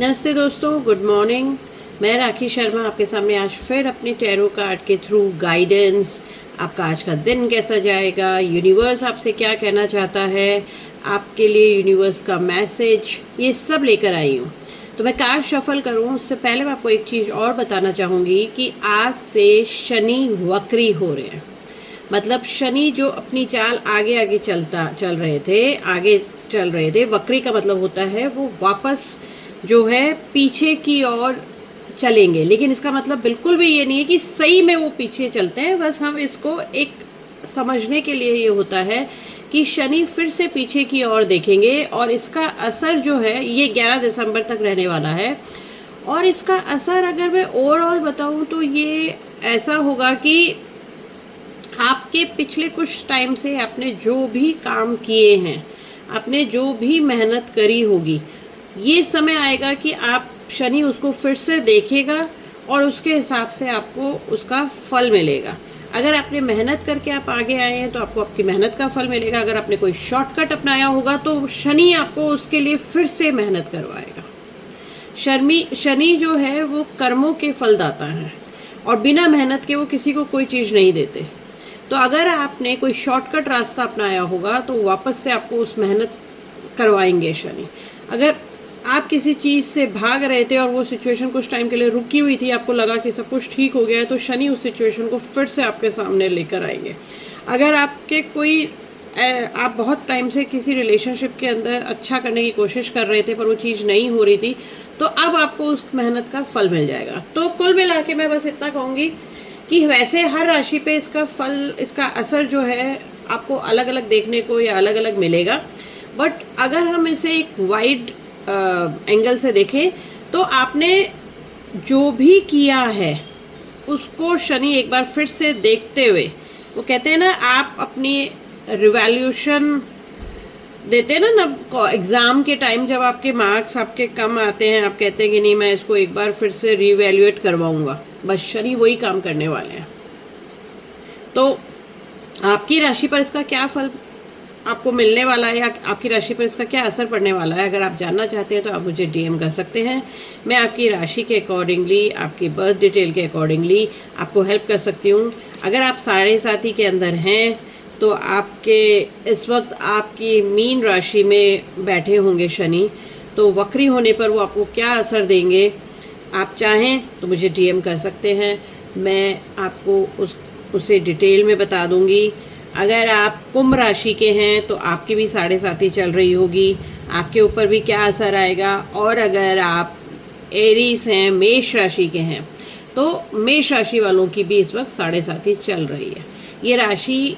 नमस्ते दोस्तों, good morning. मैं राखी शर्मा आपके सामने आज फिर अपने टैरो कार्ड के थ्रू गाइडेंस, आपका आज का दिन कैसा जाएगा, यूनिवर्स आपसे क्या कहना चाहता है, आपके लिए यूनिवर्स का मैसेज, ये सब लेकर आई हूँ। तो मैं कार्ड शफल करूँ उससे पहले मैं आपको एक चीज़ और बताना चाहूँगी कि आज से शनि वक्री हो रहे हैं। मतलब शनि जो अपनी चाल आगे चल रहे थे, वक्री का मतलब होता है वो वापस जो है पीछे की ओर चलेंगे। लेकिन इसका मतलब बिल्कुल भी ये नहीं है कि सही में वो पीछे चलते हैं, बस हम इसको एक समझने के लिए ये होता है कि शनि फिर से पीछे की ओर देखेंगे और इसका असर जो है ये 11 दिसंबर तक रहने वाला है। और इसका असर अगर मैं ओवरऑल बताऊं तो ये ऐसा होगा कि आपके पिछले कुछ टाइम से आपने जो भी काम किए हैं, आपने जो भी मेहनत करी होगी, ये समय आएगा कि आप शनि उसको फिर से देखेगा और उसके हिसाब से आपको उसका फल मिलेगा। अगर आपने मेहनत करके आप आगे आए हैं तो आपको आपकी मेहनत का फल मिलेगा। अगर आपने कोई शॉर्टकट अपनाया होगा तो शनि आपको उसके लिए फिर से मेहनत करवाएगा। शनि जो है वो कर्मों के फलदाता है और बिना मेहनत के वो किसी को कोई चीज़ नहीं देते। तो अगर आपने कोई शॉर्टकट रास्ता अपनाया होगा तो वापस से आपको उस मेहनत करवाएंगे शनि। अगर आप किसी चीज़ से भाग रहे थे और वो सिचुएशन कुछ टाइम के लिए रुकी हुई थी, आपको लगा कि सब कुछ ठीक हो गया है, तो शनि उस सिचुएशन को फिर से आपके सामने लेकर आएंगे। अगर आप बहुत टाइम से किसी रिलेशनशिप के अंदर अच्छा करने की कोशिश कर रहे थे पर वो चीज़ नहीं हो रही थी, तो अब आपको उस मेहनत का फल मिल जाएगा। तो कुल मिला के मैं बस इतना कहूँगी कि वैसे हर राशि पे इसका फल, इसका असर जो है आपको अलग अलग देखने को या अलग अलग मिलेगा। बट अगर हम इसे एक वाइड एंगल से देखें तो आपने जो भी किया है उसको शनि एक बार फिर से देखते हुए, वो कहते हैं ना, आप अपनी रिवैल्यूएशन देते हैं ना एग्जाम के टाइम, जब आपके मार्क्स आपके कम आते हैं, आप कहते हैं कि नहीं मैं इसको एक बार फिर से रिवैल्यूएट करवाऊंगा। बस शनि वही काम करने वाले हैं। तो आपकी राशि पर इसका क्या फल आपको मिलने वाला है या आपकी राशि पर इसका क्या असर पड़ने वाला है, अगर आप जानना चाहते हैं तो आप मुझे डीएम कर सकते हैं। मैं आपकी राशि के अकॉर्डिंगली, आपकी बर्थ डिटेल के अकॉर्डिंगली आपको हेल्प कर सकती हूँ। अगर आप साढ़े साथी के अंदर हैं तो आपके इस वक्त आपकी मीन राशि में बैठे होंगे शनि, तो वक्री होने पर वो आपको क्या असर देंगे, आप चाहें तो मुझे डीएम कर सकते हैं। मैं आपको उसे डिटेल में बता दूंगी। अगर आप कुंभ राशि के हैं तो आपकी भी साढ़े साथी चल रही होगी, आपके ऊपर भी क्या असर आएगा। और अगर आप एरीज हैं, मेष राशि के हैं, तो मेष राशि वालों की भी इस वक्त साढ़े साथी चल रही है। ये राशि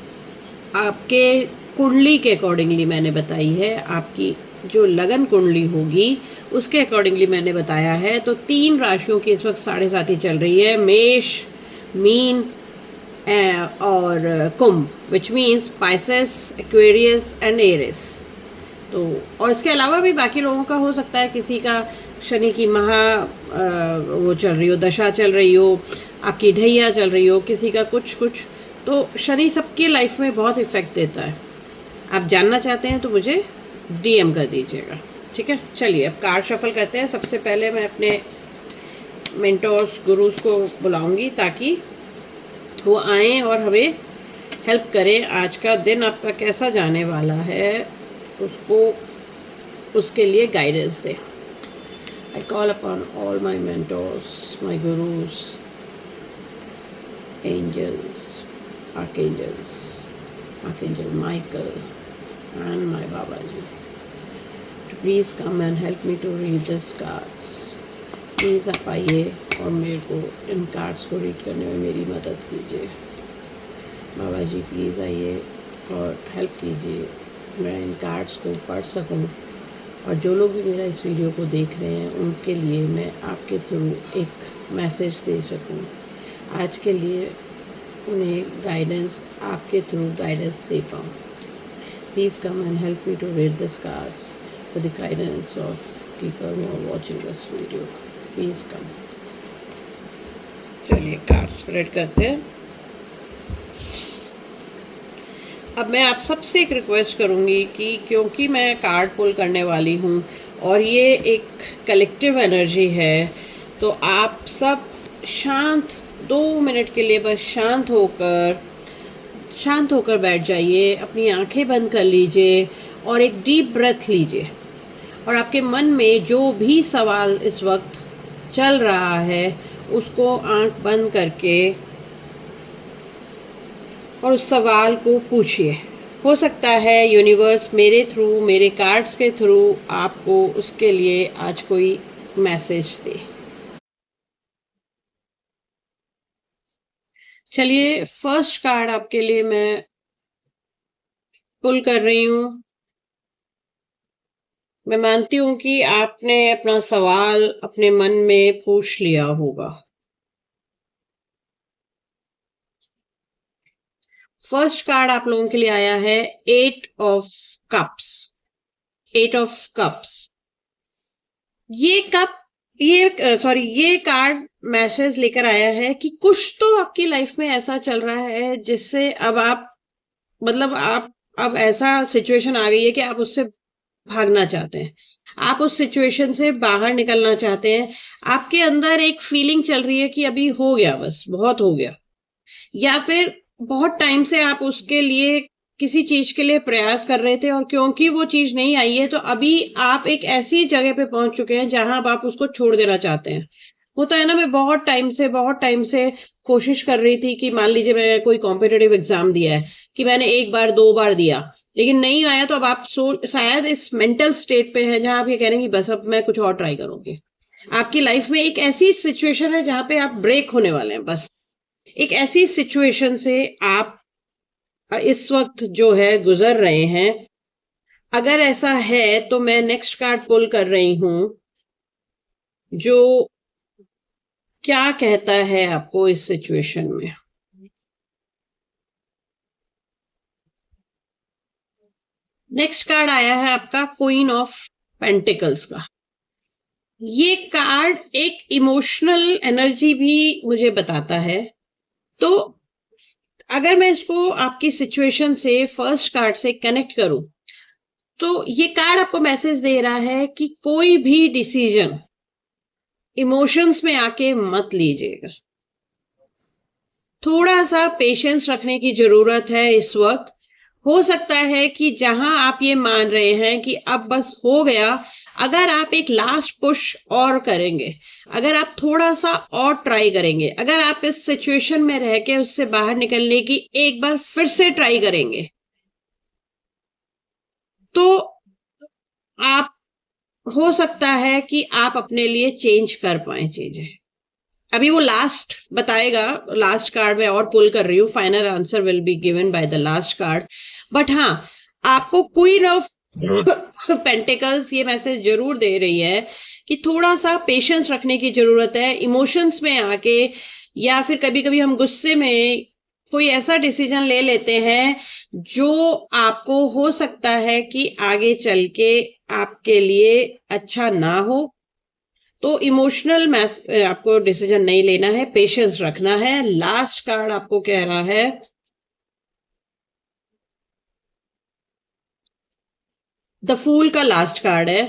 आपके कुंडली के अकॉर्डिंगली मैंने बताई है, आपकी जो लगन कुंडली होगी उसके अकॉर्डिंगली मैंने बताया है। तो 3 राशियों की इस वक्त साढ़े साथी चल रही है, मेष, मीन और कुंभ, which means Pisces, Aquarius and Aries. तो और इसके अलावा भी बाकी लोगों का हो सकता है, किसी का शनि की वो चल रही हो, दशा चल रही हो, आपकी ढैया चल रही हो, किसी का कुछ। तो शनि सबकी लाइफ में बहुत इफेक्ट देता है। आप जानना चाहते हैं तो मुझे डीएम कर दीजिएगा, ठीक है। चलिए अब कार्ड शफल करते हैं। सबसे पहले मैं अपने मेंटोर्स, गुरुज को बुलाऊंगी ताकि वो आए और हमें हेल्प करें। आज का दिन आपका कैसा जाने वाला है उसके लिए गाइडेंस दें। I call upon all my mentors, my gurus, angels, archangel Michael and my Baba ji, to please come and help me to read this cards। Please आप आइए और मेरे को इन कार्ड्स को रीड करने में मेरी मदद कीजिए। बाबा जी प्लीज़ आइए और हेल्प कीजिए, मैं इन कार्ड्स को पढ़ सकूं और जो लोग भी मेरा इस वीडियो को देख रहे हैं उनके लिए मैं आपके थ्रू एक मैसेज दे सकूं। आज के लिए उन्हें गाइडेंस, आपके थ्रू गाइडेंस दे पाऊँ। Please come and help me to read this cards for the guidance of people who are watching this video. Please come. चलिए कार्ड स्प्रेड करते हैं। अब मैं आप सबसे एक रिक्वेस्ट करूंगी कि क्योंकि मैं कार्ड पुल करने वाली हूँ और ये एक कलेक्टिव एनर्जी है, तो आप सब शांत 2 मिनट के लिए बस शांत होकर बैठ जाइए, अपनी आंखें बंद कर लीजिए और एक डीप ब्रेथ लीजिए। और आपके मन में जो भी सवाल इस वक्त चल रहा है उसको आंख बंद करके और उस सवाल को पूछिए। हो सकता है यूनिवर्स मेरे थ्रू, मेरे कार्ड्स के थ्रू आपको उसके लिए आज कोई मैसेज दे। चलिए, फर्स्ट कार्ड आपके लिए मैं पुल कर रही हूँ। मैं मानती हूँ कि आपने अपना सवाल अपने मन में पूछ लिया होगा। फर्स्ट कार्ड आप लोगों के लिए आया है 8 ऑफ कप्स। 8 of cups. ये कार्ड मैसेज लेकर आया है कि कुछ तो आपकी लाइफ में ऐसा चल रहा है जिससे अब आप अब ऐसा सिचुएशन आ गई है कि आप उससे भागना चाहते हैं, आप उस सिचुएशन से बाहर निकलना चाहते हैं। आपके अंदर एक फीलिंग चल रही है कि अभी हो गया, बस बहुत हो गया, या फिर बहुत टाइम से आप उसके लिए किसी चीज के लिए प्रयास कर रहे थे और क्योंकि वो चीज नहीं आई है तो अभी आप एक ऐसी जगह पे पहुंच चुके हैं जहां अब आप उसको छोड़ देना चाहते हैं। होता है ना, मैं बहुत टाइम से कोशिश कर रही थी कि मान लीजिए मैं कोई कॉम्पिटेटिव एग्जाम दिया है कि मैंने 1 बार 2 बार दिया लेकिन नहीं आया, तो अब आप शायद इस मेंटल स्टेट पे है जहां आप ये कह रहे हैं कि बस अब मैं कुछ और ट्राई करूंगी। आपकी लाइफ में एक ऐसी सिचुएशन है जहां पे आप ब्रेक होने वाले हैं। बस एक ऐसी सिचुएशन से आप इस वक्त जो है गुजर रहे हैं। अगर ऐसा है तो मैं नेक्स्ट कार्ड पुल कर रही हूं जो क्या कहता है आपको इस सिचुएशन में। नेक्स्ट कार्ड आया है आपका क्वीन ऑफ पेंटिकल्स का। ये कार्ड एक इमोशनल एनर्जी भी मुझे बताता है। तो अगर मैं इसको आपकी सिचुएशन से फर्स्ट कार्ड से कनेक्ट करूं तो ये कार्ड आपको मैसेज दे रहा है कि कोई भी डिसीजन इमोशंस में आके मत लीजिएगा। थोड़ा सा पेशेंस रखने की जरूरत है इस वक्त। हो सकता है कि जहां आप ये मान रहे हैं कि अब बस हो गया, अगर आप एक लास्ट पुश और करेंगे, अगर आप थोड़ा सा और ट्राई करेंगे, अगर आप इस सिचुएशन में रह के उससे बाहर निकलने की एक बार फिर से ट्राई करेंगे तो आप, हो सकता है कि आप अपने लिए चेंज कर पाए चीजें। अभी वो लास्ट बताएगा, लास्ट कार्ड में और पुल कर रही हूँ, final answer will be given by the last card. But हाँ, आपको क्वीन ऑफ पेंटिकल्स ये मैसेज जरूर दे रही है कि थोड़ा सा पेशेंस रखने की जरूरत है इमोशंस में आके, या फिर कभी कभी हम गुस्से में कोई ऐसा डिसीजन ले लेते हैं जो आपको हो सकता है कि आगे चल के आपके लिए अच्छा ना हो। तो इमोशनल आपको डिसीजन नहीं लेना है, पेशेंस रखना है। लास्ट कार्ड आपको कह रहा है द फूल का लास्ट कार्ड है।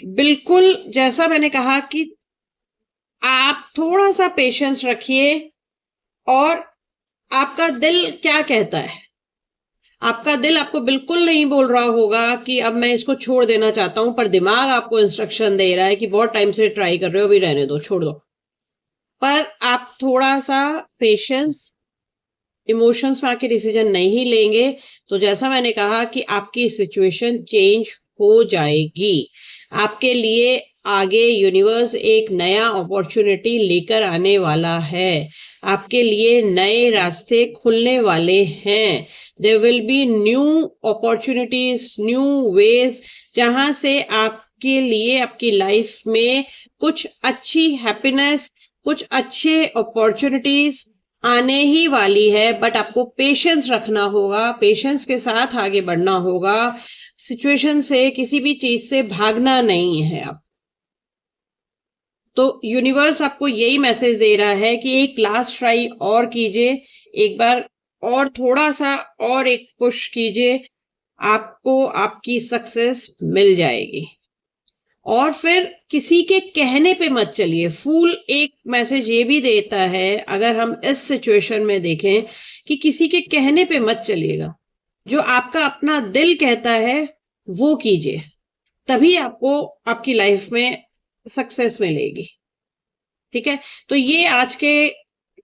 बिल्कुल जैसा मैंने कहा कि आप थोड़ा सा पेशेंस रखिए और आपका दिल क्या कहता है। आपका दिल आपको बिल्कुल नहीं बोल रहा होगा कि अब मैं इसको छोड़ देना चाहता हूं, पर दिमाग आपको इंस्ट्रक्शन दे रहा है कि बहुत टाइम से ट्राई कर रहे हो, अभी रहने दो, छोड़ दो। पर आप थोड़ा सा पेशेंस, इमोशंस में आके डिसीजन नहीं लेंगे तो जैसा मैंने कहा कि आपकी सिचुएशन चेंज हो जाएगी। आपके लिए आगे यूनिवर्स एक नया अपॉर्चुनिटी लेकर आने वाला है। आपके लिए नए रास्ते खुलने वाले हैं। There will be new opportunities, new ways, जहां से आपके लिए आपकी लाइफ में कुछ अच्छी हैप्पीनेस, कुछ अच्छे अपॉर्चुनिटीज आने ही वाली है। बट आपको पेशेंस रखना होगा, पेशेंस के साथ आगे बढ़ना होगा। सिचुएशन से, किसी भी चीज से भागना नहीं है आप। तो यूनिवर्स आपको यही मैसेज दे रहा है कि एक लास्ट ट्राई और कीजिए, एक बार और थोड़ा सा और एक पुश कीजिए, आपको आपकी सक्सेस मिल जाएगी। और फिर किसी के कहने पे मत चलिए। फूल एक मैसेज ये भी देता है, अगर हम इस सिचुएशन में देखें, कि किसी के कहने पे मत चलिएगा। जो आपका अपना दिल कहता है वो कीजिए, तभी आपको आपकी लाइफ में सक्सेस मिलेगी। ठीक है, तो ये आज के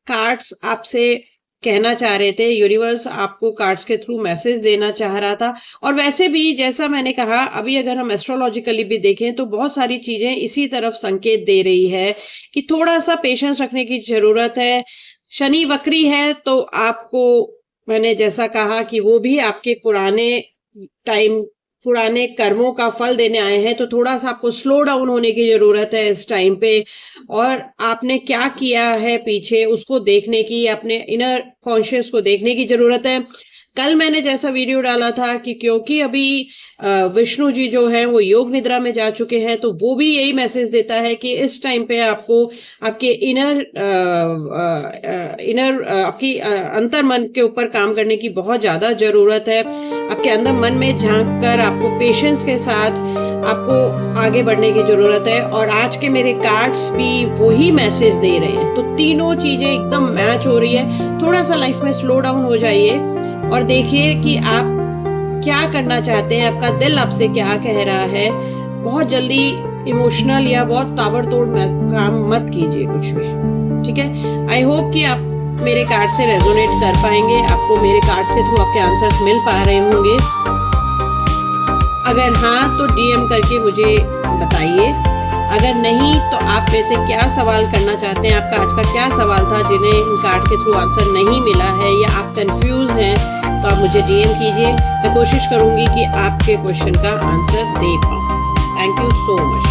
कार्ड्स आपसे कहना चाह रहे थे। यूनिवर्स आपको कार्ड्स के थ्रू मैसेज देना चाह रहा था। और वैसे भी जैसा मैंने कहा, अभी अगर हम एस्ट्रोलॉजिकली भी देखें तो बहुत सारी चीजें इसी तरफ संकेत दे रही है कि थोड़ा सा पेशेंस रखने की जरूरत है। शनि वक्री है तो आपको, मैंने जैसा कहा कि वो भी आपके पुराने कर्मों का फल देने आए हैं, तो थोड़ा सा आपको स्लो डाउन होने की जरूरत है इस टाइम पे। और आपने क्या किया है पीछे उसको देखने की, अपने इनर कॉन्शियस को देखने की जरूरत है। कल मैंने जैसा वीडियो डाला था कि क्योंकि अभी विष्णु जी जो है वो योग निद्रा में जा चुके हैं, तो वो भी यही मैसेज देता है कि इस टाइम पे आपको आपके आपकी अंतर मन के ऊपर काम करने की बहुत ज्यादा जरूरत है। आपके अंदर मन में झांक कर आपको पेशेंस के साथ आपको आगे बढ़ने की जरूरत है। और आज के मेरे कार्ड्स भी वही मैसेज दे रहे हैं, तो तीनों चीजें एकदम मैच हो रही है। थोड़ा सा लाइफ में स्लो डाउन हो जाइए और देखिए कि आप क्या करना चाहते हैं, आपका दिल आपसे क्या कह रहा है। बहुत जल्दी इमोशनल या बहुत ताबड़तोड़ काम मत कीजिए कुछ भी। ठीक है, आई होप कि आप मेरे कार्ड से रेजोनेट कर पाएंगे, आपको मेरे कार्ड के थ्रू आपके आंसर्स मिल पा रहे होंगे। अगर हाँ तो डीएम करके मुझे बताइए, अगर नहीं तो आप में से क्या सवाल करना चाहते हैं, आपका आज का क्या सवाल था जिन्हें इन कार्ड के थ्रू आंसर नहीं मिला है, या आप कंफ्यूज हैं, तो आप मुझे डीएम कीजिए। मैं कोशिश करूंगी कि आपके क्वेश्चन का आंसर दे पाऊँ। Thank you so much.